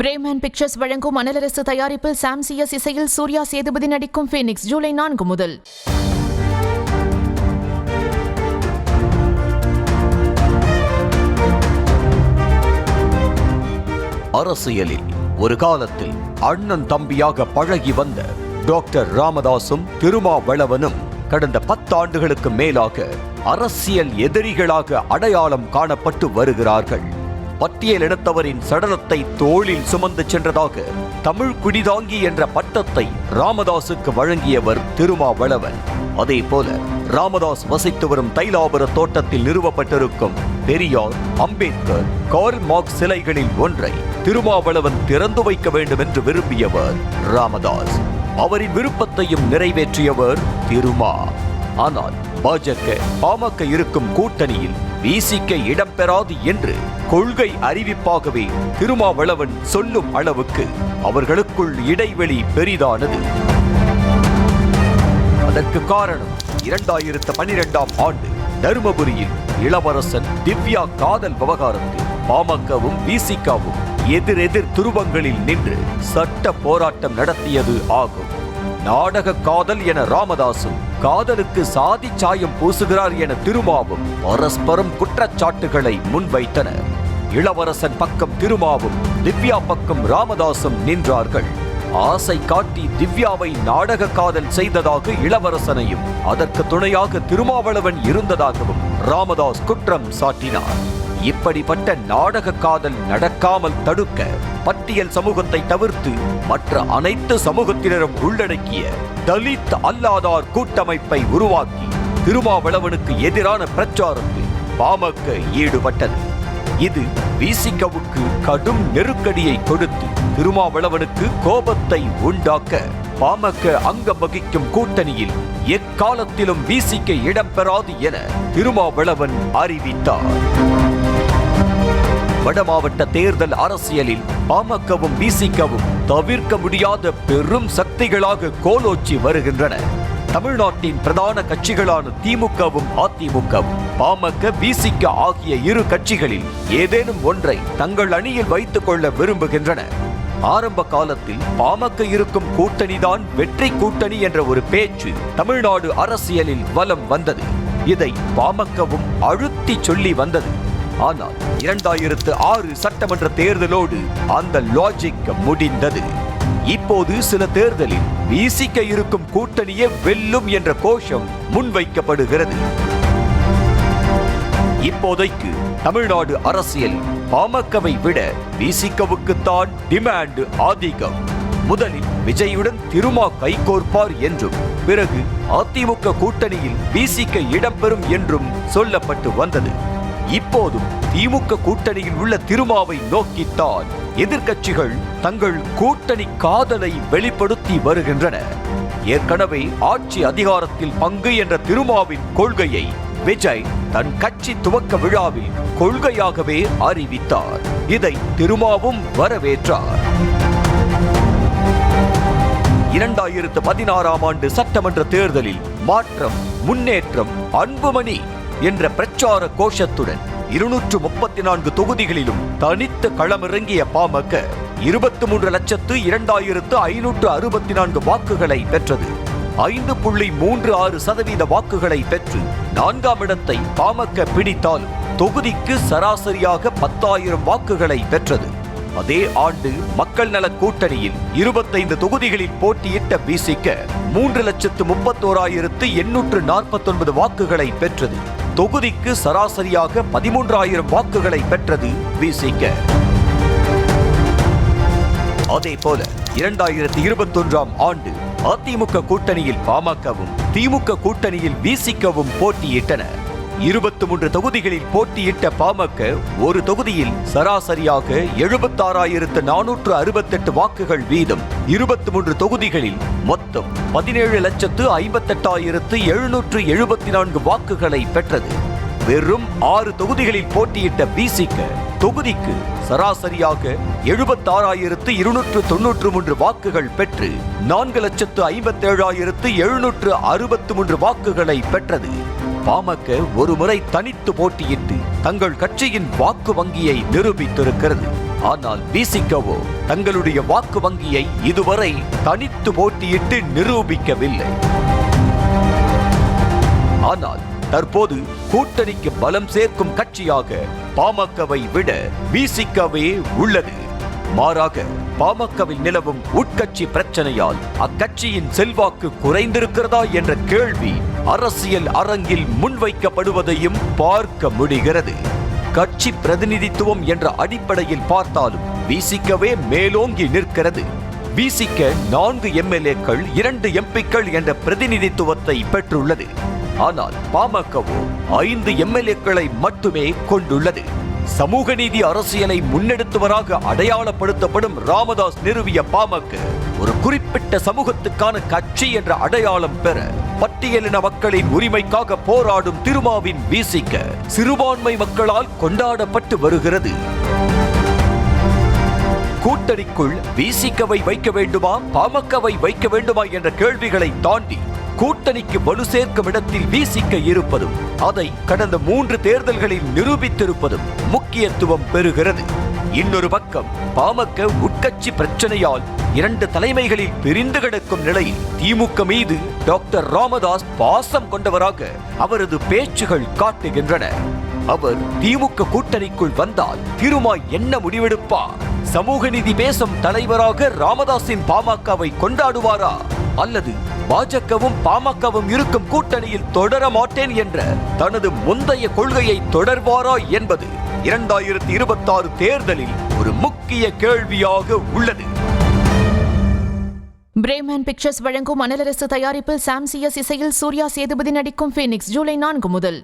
Bremen pictures வழங்கும் அனலரசு தயாரிப்பில் சாம் CS இசையில் சூர்யா சேதுபதி நடிக்கும் ஃபீனிக்ஸ் ஜூலை 4 முதல். அரசியலில் ஒரு காலத்தில் அண்ணன் தம்பியாக பழகி வந்த டாக்டர் ராமதாசும் திருமாவளவனும் கடந்த 10 ஆண்டுகளுக்கு மேலாக அரசியல் எதிரிகளாக அடையாளம் காணப்பட்டு வருகிறார்கள். பட்டியலினத்தவரின் சடலத்தை தோளில் சுமந்து சென்றதாக தமிழ் குடிதாங்கி என்ற பட்டத்தை ராமதாசுக்கு வழங்கியவர் திருமாவளவன். அதே போல ராமதாஸ் வசித்து வரும் தைலாபுர தோட்டத்தில் நிறுவப்பட்டிருக்கும் பெரியார், அம்பேத்கர், கார்ல் மார்க்ஸ் சிலைகளில் ஒன்றை திருமாவளவன் திறந்து வைக்க வேண்டும் என்று விரும்பியவர் ராமதாஸ். அவரின் விருப்பத்தையும் நிறைவேற்றியவர் திருமா. ஆனால் பாமக இருக்கும் கூட்டணியில் விசிக இடம்பெறாது என்று கொள்கை அறிவிப்பாகவே திருமாவளவன் சொல்லும் அளவுக்கு அவர்களுக்குள் இடைவெளி பெரிதானது. அதற்கு காரணம் 2012ஆம் ஆண்டு தருமபுரியில் இளவரசன் திவ்யா காதல் விவகாரத்தில் பாமகவும் விசிகவும் எதிரெதிர் துருவங்களில் நின்று சட்ட போராட்டம் நடத்தியது ஆகும். நாடக காதல் என ராமதாசும், காதலுக்கு சாதி சாயம் பூசுகிறார் என திருமாவும் பரஸ்பரம் குற்றச்சாட்டுகளை முன்வைத்தனர். இளவரசன் பக்கம் திருமாவும், திவ்யா பக்கம் ராமதாசும் நின்றார்கள். ஆசை காட்டி திவ்யாவை நாடக காதல் செய்ததாக இளவரசனையும், அதற்கு துணையாக திருமாவளவன் இருந்ததாகவும் ராமதாஸ் குற்றம் சாட்டினார். இப்படிப்பட்ட நாடக காதல் நடக்காமல் தடுக்க பட்டியல் சமூகத்தை தவிர்த்து மற்ற அனைத்து சமூகத்தினரும் உள்ளடக்கிய தலித் அல்லாதார் கூட்டமைப்பை உருவாக்கி திருமாவளவனுக்கு எதிரான பிரச்சாரத்தில் பாமக ஈடுபட்டது. இது விசிகவுக்கு கடும் நெருக்கடியை கொடுத்து திருமாவளவனுக்கு கோபத்தை உண்டாக்க பாமக அங்கம் வகிக்கும் கூட்டணியில் எக்காலத்திலும் விசிக இடம்பெறாது என திருமாவளவன் அறிவித்தார். வடமாவட்ட தேர்தல் அரசியலில் பாமகவும் விசிகவும் தவிர்க்க முடியாத பெரும் சக்திகளாக கோலோச்சி வருகின்றன. தமிழ்நாட்டின் பிரதான கட்சிகளான திமுகவும் அதிமுகவும் பாமக, விசிக ஆகிய இரு கட்சிகளில் ஏதேனும் ஒன்றை தங்கள் அணியில் வைத்துக் கொள்ள விரும்புகின்றன. ஆரம்ப காலத்தில் பாமக இருக்கும் கூட்டணிதான் வெற்றி கூட்டணி என்ற ஒரு பேச்சு தமிழ்நாடு அரசியலில் வலம் வந்தது. இதை பாமகவும் அழுத்தி சொல்லி வந்தது. ஆனால் 2006 சட்டமன்ற தேர்தலோடு அந்த லாஜிக் முடிந்தது. இப்போது சில தேர்தலில் விசிக இருக்கும் கூட்டணியே வெல்லும் என்ற கோஷம் முன்வைக்கப்படுகிறது. இப்போதைக்கு தமிழ்நாடு அரசியல் பாமகவை விட விசிகவுக்குத்தான் டிமாண்ட் அதிகம். முதலில் விஜயுடன் திருமா கைகோர்ப்பார் என்றும், பிறகு அதிமுக கூட்டணியில் விசிக இடம்பெறும் என்றும் சொல்லப்பட்டு வந்தது. இப்போதும் திமுக கூட்டணியில் உள்ள திருமாவை நோக்கித்தான் எதிர்க்கட்சிகள் தங்கள் கூட்டணி காதலை வெளிப்படுத்தி வருகின்றன. ஏற்கனவே ஆட்சி அதிகாரத்தில் பங்கு என்ற திருமாவின் கொள்கையை விஜய் தன் கட்சி துவக்க விழாவில் கொள்கையாகவே அறிவித்தார். இதை திருமாவும் வரவேற்றார். 2016ஆம் ஆண்டு சட்டமன்ற தேர்தலில் மாற்றம், முன்னேற்றம், அன்புமணி என்ற பிரச்சார கோஷத்துடன் 234 தொகுதிகளிலும் தனித்து களமிறங்கிய பாமக 23,02,564 வாக்குகளை பெற்றது. 5.36% வாக்குகளை பெற்று 4ஆம் இடத்தை பாமக பிடித்தாலும் தொகுதிக்கு சராசரியாக 10,000 வாக்குகளை பெற்றது. அதே ஆண்டு மக்கள் நல கூட்டணியில் 25 தொகுதிகளில் போட்டியிட்ட விசிக 3,31,849 வாக்குகளை பெற்றது. தொகுதிக்கு சராசரியாக 13,000 வாக்குகளை பெற்றது விசிக. அதே போல 2021ஆம் ஆண்டு அதிமுக கூட்டணியில் பாமகவும், திமுக கூட்டணியில் விசிகவும் போட்டியிட்டன. 23 தொகுதிகளில் போட்டியிட்ட பாமக ஒரு தொகுதியில் சராசரியாக 76,468 வாக்குகள் வீதம் 23 தொகுதிகளில் மொத்தம் 17,58,774 வாக்குகளை பெற்றது. வெறும் 6 தொகுதிகளில் போட்டியிட்ட விசிக தொகுதிக்கு சராசரியாக 76,293 வாக்குகள் பெற்று 4,57,763 வாக்குகளை பெற்றது. பாமக ஒரு முறை தனித்து போட்டியிட்டு தங்கள் கட்சியின் வாக்கு வங்கியை நிரூபித்திருக்கிறது. ஆனால் விசிகவோ தங்களுடைய வாக்கு வங்கியை இதுவரை தனித்து போட்டியிட்டு நிரூபிக்கவில்லை. ஆனால் தற்போது கூட்டணிக்கு பலம் சேர்க்கும் கட்சியாக பாமகவை விட விசிகவே உள்ளது. மாறாக பாமகவில் நிலவும் உட்கட்சி பிரச்சனையால் அக்கட்சியின் செல்வாக்கு குறைந்திருக்கிறதா என்ற கேள்வி அரசியல் அரங்கில் முன்வைக்கப்படுவதையும் பார்க்க முடிகிறது. கட்சி பிரதிநிதித்துவம் என்ற அடிப்படையில் பார்த்தாலும் விசிகவே மேலோங்கி நிற்கிறது. விசிக 4 எம்எல்ஏக்கள் 2 எம்பிக்கள் என்ற பிரதிநிதித்துவத்தை பெற்றுள்ளது. ஆனால் பாமகவோ 5 எம்எல்ஏக்களை மட்டுமே கொண்டுள்ளது. சமூக நீதி அரசியலை முன்னெடுத்தவராக அடையாளப்படுத்தப்படும் ராமதாஸ் நிறுவிய பாமக ஒரு குறிப்பிட்ட சமூகத்துக்கான கட்சி என்ற அடையாளம் பெற பட்டியலின மக்களின் உரிமைக்காக போராடும் திருமாவின் விசிக சிறுபான்மை மக்களால் கொண்டாடப்பட்டு வருகிறது. கூட்டணிக்குள் விசிகவை வைக்க வேண்டுமா பாமகவை வைக்க வேண்டுமா என்ற கேள்விகளை தாண்டி கூட்டணிக்கு வலு சேர்க்கும் இடத்தில் விசிக இருப்பதும் அதை கடந்த 3 தேர்தல்களில் நிரூபித்திருப்பதும் முக்கியத்துவம் பெறுகிறது. இன்னொரு பக்கம் பாமக உட்கட்சி பிரச்சனையால் 2 தலைமைகளில் பிரிந்து கிடக்கும் நிலையில் திமுக மீது டாக்டர் ராமதாஸ் பாசம் கொண்டவராக அவரது பேச்சுகள் காட்டுகின்றன. அவர் திமுக கூட்டணிக்குள் வந்தால் திருமா என்ன முடிவெடுப்பார்? சமூக நீதி பேசும் தலைவராக ராமதாஸின் பாமகவை கொண்டாடுவாரா, அல்லது பாஜகவும் பாமகவும் இருக்கும் கூட்டணியில் தொடர மாட்டேன் என்ற தனது முந்தைய கொள்கையை தொடர்வாரா என்பது 2026 தேர்தலில் ஒரு முக்கிய கேள்வியாக உள்ளது. பிரேமன் பிக்சர்ஸ் வழங்கும் மணலரசு தயாரிப்பில் சாம் சிஎஸ் இசையில் சூர்யா சேதுபதி நடிக்கும் ஃபீனிக்ஸ் ஜூலை 4 முதல்